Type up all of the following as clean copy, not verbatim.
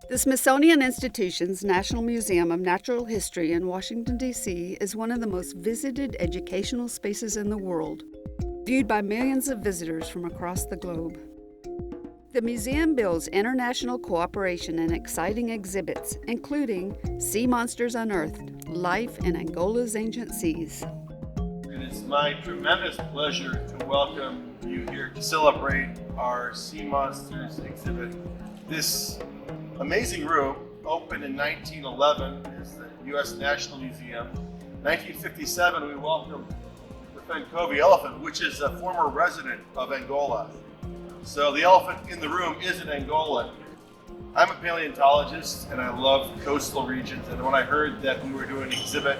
The Smithsonian Institution's National Museum of Natural History in Washington, D.C. is one of the most visited educational spaces in the world, viewed by millions of visitors from across the globe. The museum builds international cooperation and exciting exhibits, including Sea Monsters Unearthed, Life in Angola's Ancient Seas. And it's my tremendous pleasure to welcome you here to celebrate our Sea Monsters exhibit. This amazing room, opened in 1911, is the U.S. National Museum. 1957, we welcomed the Fencove elephant, which is a former resident of Angola. So the elephant in the room is an Angolan. I'm a paleontologist and I love coastal regions, and when I heard that we were doing an exhibit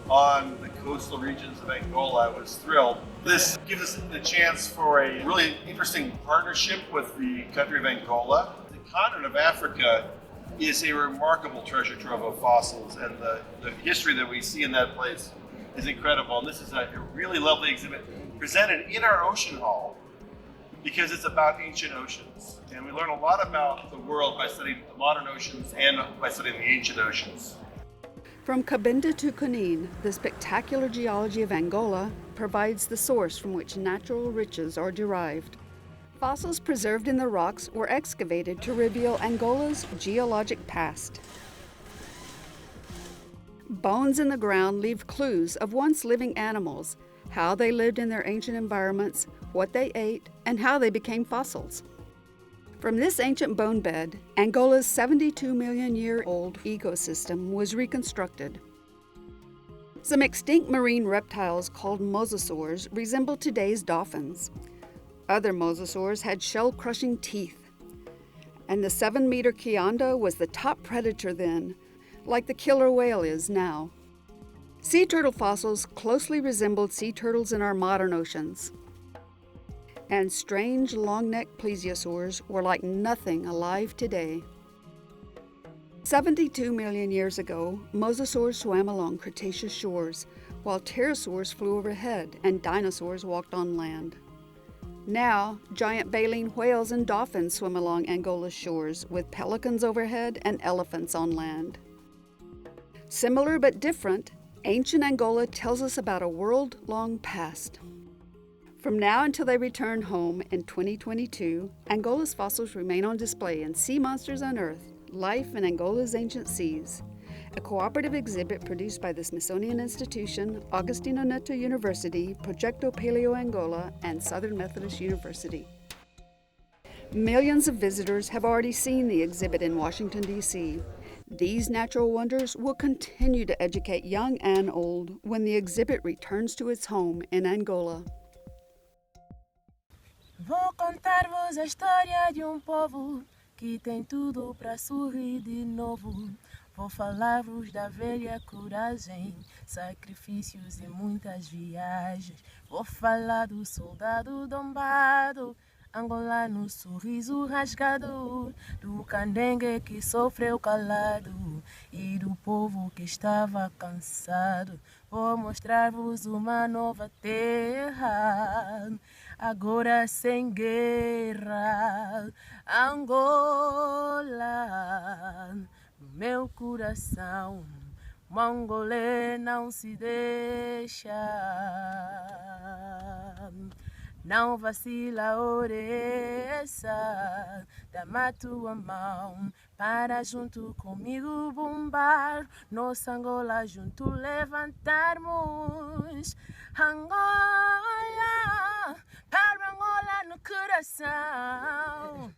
on the coastal regions of Angola, I was thrilled. This gives us the chance for a really interesting partnership with the country of Angola. The continent of Africa is a remarkable treasure trove of fossils, and the history that we see in that place is incredible. And this is a really lovely exhibit presented in our ocean hall, because it's about ancient oceans. And we learn a lot about the world by studying the modern oceans and by studying the ancient oceans. From Cabinda to Cunene, the spectacular geology of Angola provides the source from which natural riches are derived. Fossils preserved in the rocks were excavated to reveal Angola's geologic past. Bones in the ground leave clues of once living animals, how they lived in their ancient environments, what they ate, and how they became fossils. From this ancient bone bed, Angola's 72-million-year-old ecosystem was reconstructed. Some extinct marine reptiles called mosasaurs resemble today's dolphins. Other mosasaurs had shell-crushing teeth. And the 7-meter Kianda was the top predator then, like the killer whale is now. Sea turtle fossils closely resembled sea turtles in our modern oceans. And strange long-necked plesiosaurs were like nothing alive today. 72 million years ago, mosasaurs swam along Cretaceous shores, while pterosaurs flew overhead and dinosaurs walked on land. Now, giant baleen whales and dolphins swim along Angola's shores, with pelicans overhead and elephants on land. Similar but different, ancient Angola tells us about a world-long past. From now until they return home in 2022, Angola's fossils remain on display in Sea Monsters Unearthed, Life in Angola's Ancient Seas, a cooperative exhibit produced by the Smithsonian Institution, Agostinho Neto University, Proyecto Paleo Angola, and Southern Methodist University. Millions of visitors have already seen the exhibit in Washington, D.C. These natural wonders will continue to educate young and old when the exhibit returns to its home in Angola. Vou contar-vos a história de povo que tem tudo para sorrir de novo. Vou falar-vos da velha coragem, sacrifícios e muitas viagens. Vou falar do soldado dombado, angolano, sorriso rasgado, do candengue que sofreu calado e do povo que estava cansado. Vou mostrar-vos uma nova terra, agora sem guerra. Angola, no meu coração, mongolê não se deixa. Não vacila, oreça, dá-me a tua mão, para junto comigo bombar, nossa Angola junto levantarmos. Angola, para Angola no coração.